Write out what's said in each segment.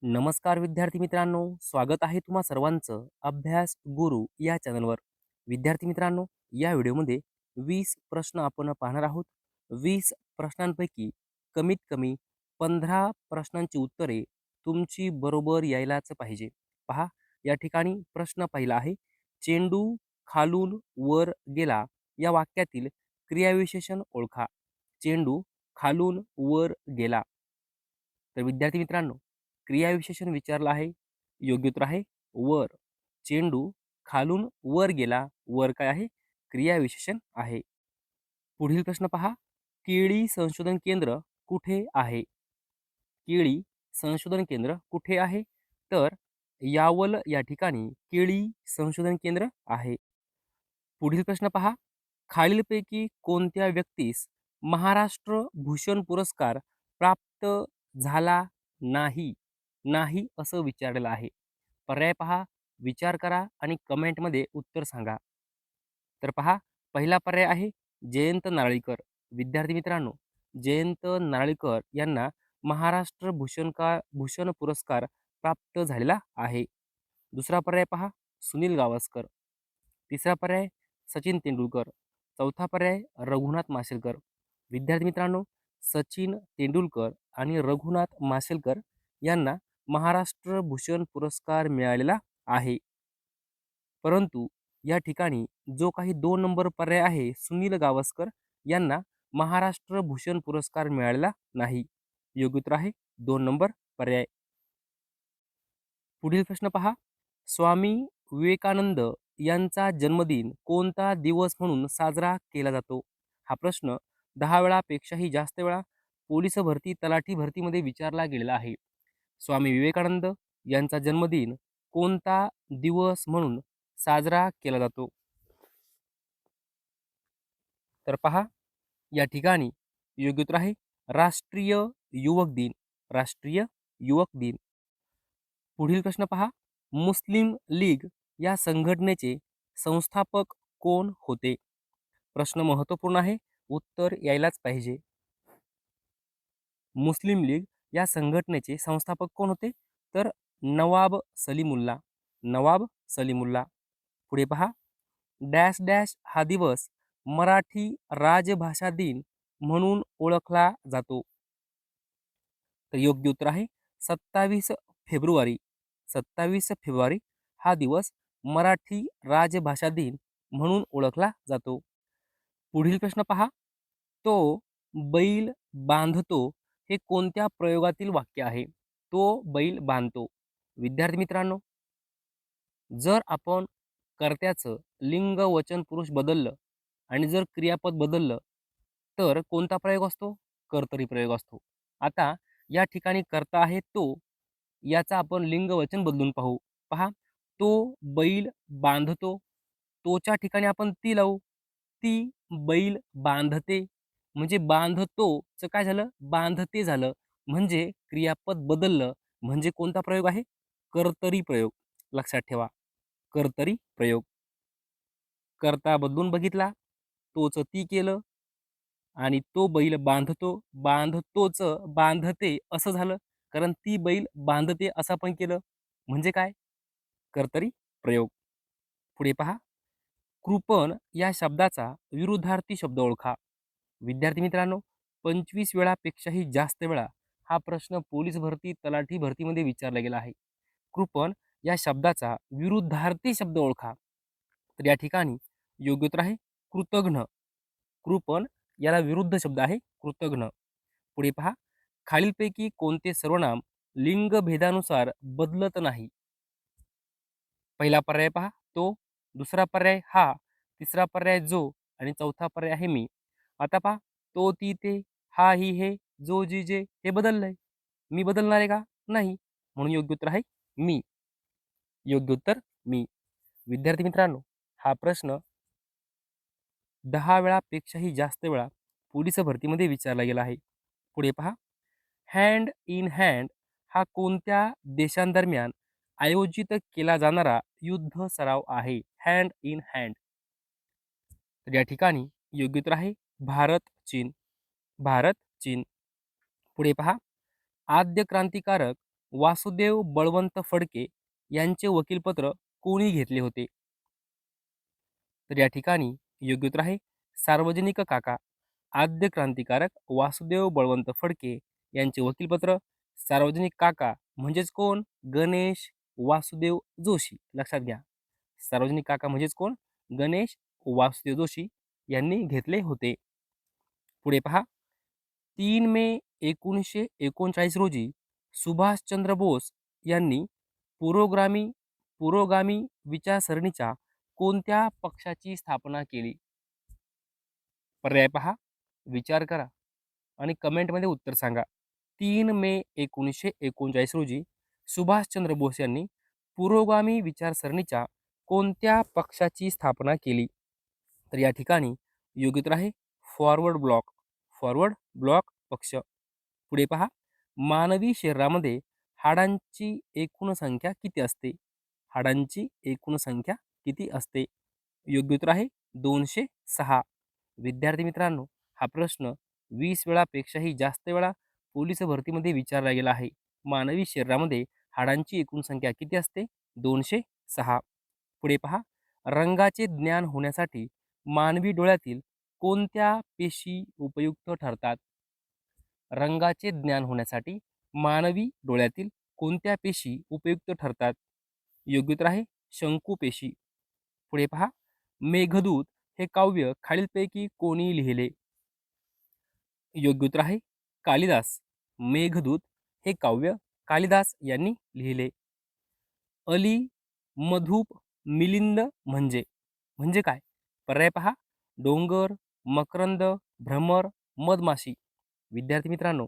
नमस्कार विद्यार्थी मित्रांनो, स्वागत आहे तुम्हा सर्वांचं अभ्यास गुरु या चॅनलवर. विद्यार्थी मित्रांनो, या व्हिडिओमध्ये 20 प्रश्न आपण पाहणार आहोत. 20 प्रश्नांपैकी कमीत कमी 15 प्रश्नांची उत्तरे तुमची बरोबर यायलाच पाहिजे. पहा, या ठिकाणी प्रश्न पहिला आहे, चेंडू खालून वर गेला या वाक्यातील क्रियाविशेषण ओळखा. चेंडू खालून वर गेला. तर विद्यार्थी मित्रांनो, क्रियाविशेषण विचारलं आहे. योग्य उत्तर आहे वर. चेंडू खालून वर गेला. वर काय आहे? क्रियाविशेषण आहे. पुढील प्रश्न पहा. केळी संशोधन केंद्र कुठे आहे? केळी संशोधन केंद्र कुठे आहे? तर यावल या ठिकाणी केळी संशोधन केंद्र आहे. पुढील प्रश्न पहा. खालीलपैकी कोणत्या व्यक्तीस महाराष्ट्र भूषण पुरस्कार प्राप्त झाला नाही? नाही असं विचारलेलं आहे. पर्याय पहा, विचार करा आणि कमेंटमध्ये उत्तर सांगा. तर पहा, पहिला पर्याय आहे जयंत नारळीकर. विद्यार्थी मित्रांनो, जयंत नारळीकर यांना महाराष्ट्र भूषण पुरस्कार प्राप्त झालेला आहे. दुसरा पर्याय पहा, सुनील गावस्कर. तिसरा पर्याय सचिन तेंडुलकर. चौथा पर्याय रघुनाथ माशेलकर. विद्यार्थी मित्रांनो, सचिन तेंडुलकर आणि रघुनाथ माशेलकर यांना महाराष्ट्र भूषण पुरस्कार मिळालेला आहे. परंतु या ठिकाणी जो काही 2 नंबर पर्याय आहे सुनील गावस्कर यांना महाराष्ट्र भूषण पुरस्कार मिळालेला नाही. योग्य उत्तर आहे 2 नंबर पर्याय. पुढील प्रश्न पहा. स्वामी विवेकानंद यांचा जन्मदिन कोणता दिवस म्हणून साजरा केला जातो? हा प्रश्न 10 वेळापेक्षाही जास्त वेळा पोलीस भरती, तलाठी भरतीमध्ये विचारला गेलेला आहे. स्वामी विवेकानंद यांचा जन्मदिन कोणता दिवस म्हणून साजरा केला जातो? तर पहा, या ठिकाणी योग्य उत्तर आहे राष्ट्रीय युवक दिन. राष्ट्रीय युवक दिन. पुढील प्रश्न पहा. मुस्लिम लीग या संघटनेचे संस्थापक कोण होते? प्रश्न महत्त्वपूर्ण आहे, उत्तर यायलाच पाहिजे. मुस्लिम लीग या संघटनेचे संस्थापक कोण होते? तर नवाब सलीमुल्ला. नवाब सलीमुल्ला. पुढे पहा. डॅश डॅश हा दिवस मराठी राजभाषा दिन म्हणून ओळखला जातो. तर योग्य उत्तर आहे 27 फेब्रुवारी. 27 फेब्रुवारी हा दिवस मराठी राजभाषा दिन म्हणून ओळखला जातो. पुढील प्रश्न पहा. तो बैल बांधतो हे कोणत्या प्रयोगातील वाक्य आहे? तो बैल बांधतो. विद्यार्थी मित्रांनो, जर आपण कर्त्याचं लिंग वचन पुरुष बदललं आणि जर क्रियापद बदललं तर कोणता प्रयोग असतो? कर्तरी प्रयोग असतो. आता या ठिकाणी कर्ता आहे तो, याचा आपण लिंग वचन बदलून पाहू. पहा, तो बैल बांधतो. तोच्या ठिकाणी आपण ती लावू. ती बैल बांधते. म्हणजे बांधतोचं काय झालं? बांधते झालं. म्हणजे क्रियापद बदललं म्हणजे कोणता प्रयोग आहे? कर्तरी प्रयोग. लक्षात ठेवा, कर्तरी प्रयोग. कर्ता बदलून बघितला, तोच ती केलं आणि तो बैल बांधतो, बांधतोच बांधते असं झालं. कारण ती बैल बांधते असं आपण केलं. म्हणजे काय? कर्तरी प्रयोग. पुढे पहा. कृपण या शब्दाचा विरुद्धार्थी शब्द ओळखा. विद्यार्थी मित्रांनो, 25 वेळापेक्षाही जास्त वेळा हा प्रश्न पोलीस भरती, तलाठी भरतीमध्ये विचारला गेला आहे. कृपण या शब्दाचा विरुद्धार्थी शब्द ओळखा. तर या ठिकाणी योग्य उत्तर आहे कृतघ्न. कृपण याला विरुद्ध शब्द आहे कृतघ्न. पुढे पहा. खालीलपैकी कोणते सर्वनाम लिंगभेदानुसार बदलत नाही? पहिला पर्याय पहा, तो. दुसरा पर्याय हा. तिसरा पर्याय जो आणि चौथा पर्याय आहे मी. आता पहा, तो ती ते, हा ही हे, जो जी जे हे बदललंय. मी बदलणार आहे का? नाही. म्हणून योग्य उत्तर आहे मी. योग्य उत्तर मी. विद्यार्थी मित्रांनो, हा प्रश्न 10 वेळापेक्षाही जास्त वेळा पोलीस भरतीमध्ये विचारला गेला आहे. पुढे पहा. हँड इन हँड हा कोणत्या देशांदरम्यान आयोजित केला जाणारा युद्ध सराव आहे? Hand in hand. तर या ठिकाणी योग्य उत्तर आहे भारत चीन. भारत चीन. पुढे पहा. आद्य क्रांतिकारक वासुदेव बळवंत फडके यांचे वकीलपत्र कोणी घेतले होते? तर या ठिकाणी योग्य उत्तर आहे सार्वजनिक काका. आद्य क्रांतिकारक वासुदेव बळवंत फडके यांचे वकीलपत्र सार्वजनिक काका म्हणजेच कोण? गणेश वासुदेव जोशी. लक्षात घ्या, सार्वजनिक काका म्हणजेच कोण? गणेश वासुदेव जोशी यांनी घेतले होते. पुढे पहा, 3 मे 1939 रोजी सुभाषचंद्र बोस यांनी पुरोगामी पुरोगामी विचारसरणीच्या कोणत्या पक्षाची स्थापना केली? पर्याय पहा, विचार करा आणि कमेंटमध्ये उत्तर सांगा. 3 मे 1939 रोजी सुभाषचंद्र बोस यांनी पुरोगामी विचारसरणीच्या कोणत्या पक्षाची स्थापना केली? तर या ठिकाणी योग्य उत्तर आहे फॉरवर्ड ब्लॉक. फॉरवर्ड ब्लॉक पक्ष. पुढे पहा, मानवी शरीरामध्ये हाडांची एकूण संख्या किती असते? हाडांची एकूण संख्या किती असते? योग्य उत्तर आहे 206. विद्यार्थी मित्रांनो, हा प्रश्न 20 वेळापेक्षाही जास्त वेळा पोलीस भरतीमध्ये विचारला गेला आहे. मानवी शरीरामध्ये हाडांची एकूण संख्या किती असते? 206. पुढे पहा, रंगाचे ज्ञान होण्यासाठी मानवी डोळ्यातील कोणत्या पेशी उपयुक्त ठरतात? रंगाचे ज्ञान होण्यासाठी मानवी डोळ्यातील कोणत्या पेशी उपयुक्त ठरतात? योग्य उत्तर आहे शंकुपेशी. पुढे पहा, मेघदूत हे काव्य खालीलपैकी कोणी लिहिले? योग्य उत्तर आहे कालिदास. मेघदूत हे काव्य कालिदास यांनी लिहिले. अली, मधुप, मिलिंद म्हणजे म्हणजे काय? पर्याय पहा, डोंगर, मकरंद, भ्रमर, मधमाशी. विद्यार्थी मित्रांनो,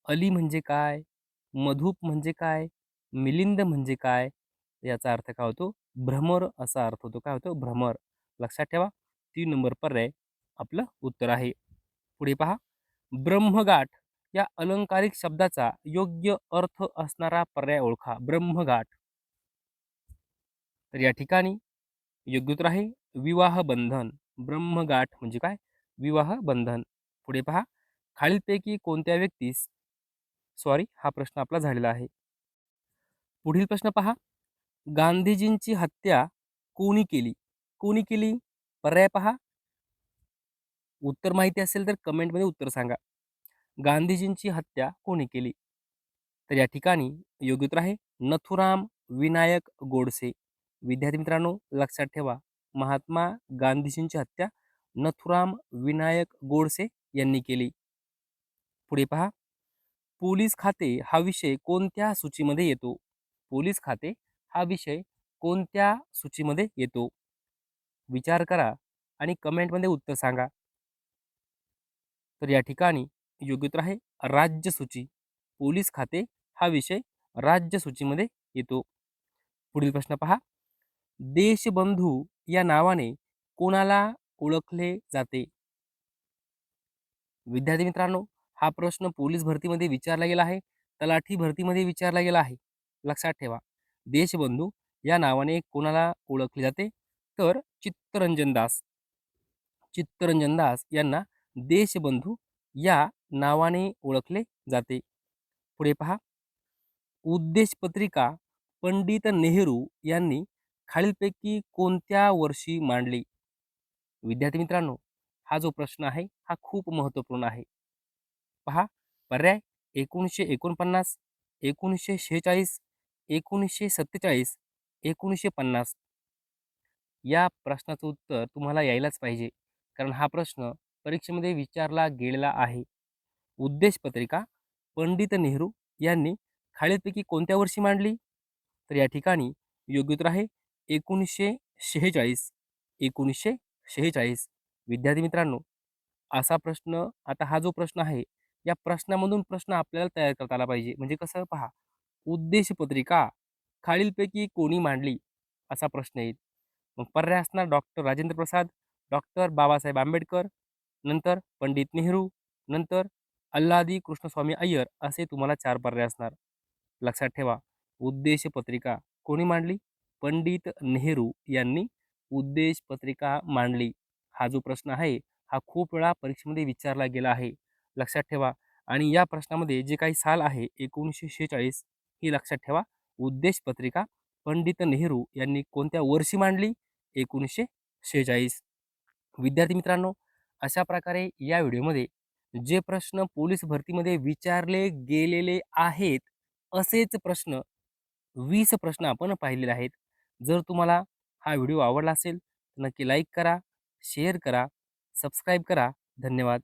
अली म्हणजे काय? मधुप म्हणजे काय? मिलिंद म्हणजे काय? याचा अर्थ काय होतो? भ्रमर असा अर्थ होतो. काय होतो? भ्रमर. लक्षात ठेवा, 3 नंबर पर्याय आपलं उत्तर आहे. पुढे पहा, ब्रह्मगाठ या अलंकारिक शब्दाचा योग्य अर्थ असणारा पर्याय ओळखा. ब्रह्मगाठ. तर या ठिकाणी योग्य उत्तर आहे विवाह बंधन. ब्रह्मगाठ म्हणजे काय? विवाह बंधन. पुढे पहा, खालीलपैकी कोणत्या व्यक्तीस हा प्रश्न आपला झालेला आहे. पुढील प्रश्न पहा, गांधीजींची हत्या कोणी केली? कोणी केली? पर्याय पहा. उत्तर माहिती असेल तर कमेंटमध्ये उत्तर सांगा. गांधीजींची हत्या कोणी केली? तर या ठिकाणी योग्य उत्तर आहे नथुराम विनायक गोडसे. विद्यार्थी मित्रांनो, लक्षात ठेवा, महात्मा गांधीजींची हत्या नथुराम विनायक गोडसे यांनी केली. पुढे पहा, पोलीस खाते हा विषय कोणत्या सूचीमध्ये येतो? पोलीस खाते हा विषय कोणत्या सूचीमध्ये येतो? विचार करा आणि कमेंटमध्ये उत्तर सांगा. तर या ठिकाणी योग्य उत्तर आहे राज्य सूची. पोलीस खाते हा विषय राज्य सूचीमध्ये येतो. पुढील प्रश्न पहा, देशबंधू या नावाने कोणाला ओळखले जाते? विद्यार्थी मित्रांनो, हा प्रश्न पोलीस भरतीमध्ये विचारला गेला आहे, तलाठी भरतीमध्ये विचारला गेला आहे. लक्षात ठेवा, देशबंधू या नावाने कोणाला ओळखले जाते? तर चित्तरंजन दास. चित्तरंजन दास यांना देशबंधू या नावाने ओळखले जाते. पुढे पहा, उद्देश पत्रिका पंडित नेहरू यांनी खालीलपैकी कोणत्या वर्षी मांडली? विद्यार्थी मित्रांनो, हा जो प्रश्न आहे हा खूप महत्त्वपूर्ण आहे. पहा, पर्याय 1949, 1946, 1947, 1950. या प्रश्नाचं उत्तर तुम्हाला यायलाच पाहिजे, कारण हा प्रश्न परीक्षेमध्ये विचारला गेलेला आहे. उद्देश पत्रिका पंडित नेहरू यांनी खालीलपैकी कोणत्या वर्षी मांडली? तर या ठिकाणी योग्य उत्तर आहे 1946. 1946. विद्यार्थी मित्रांनो, असा प्रश्न, आता हा जो प्रश्न आहे या प्रश्नामधून प्रश्न आपल्याला तयार करता आला पाहिजे. म्हणजे कसं? पहा, उद्देश पत्रिका खालीलपैकी कोणी मांडली असा प्रश्न येईल. मग पर्याय असणार डॉक्टर राजेंद्र प्रसाद, डॉक्टर बाबासाहेब आंबेडकर, नंतर पंडित नेहरू, नंतर अल्लादी कृष्णस्वामी अय्यर, असे तुम्हाला 4 पर्याय असणार. लक्षात ठेवा, उद्देश पत्रिका कोणी मांडली? पंडित नेहरू यांनी उद्देश पत्रिका मांडली. हा जो प्रश्न आहे हा खूप वेळा परीक्षेमध्ये विचारला गेला आहे. लक्षात ठेवा. आणि या प्रश्नामध्ये जे काही साल आहे 1946, ही लक्षात ठेवा. उद्देश पत्रिका पंडित नेहरू यांनी कोणत्या वर्षी मांडली? 1946. विद्यार्थी मित्रांनो, अशा प्रकारे या व्हिडिओमध्ये जे प्रश्न पोलीस भरतीमध्ये विचारले गेलेले आहेत, असेच प्रश्न 20 प्रश्न आपण पाहिलेले आहेत. जर तुम्हाला हा व्हिडिओ आवडला असेल तर नक्की लाईक करा, शेअर करा, सबस्क्राईब करा. धन्यवाद.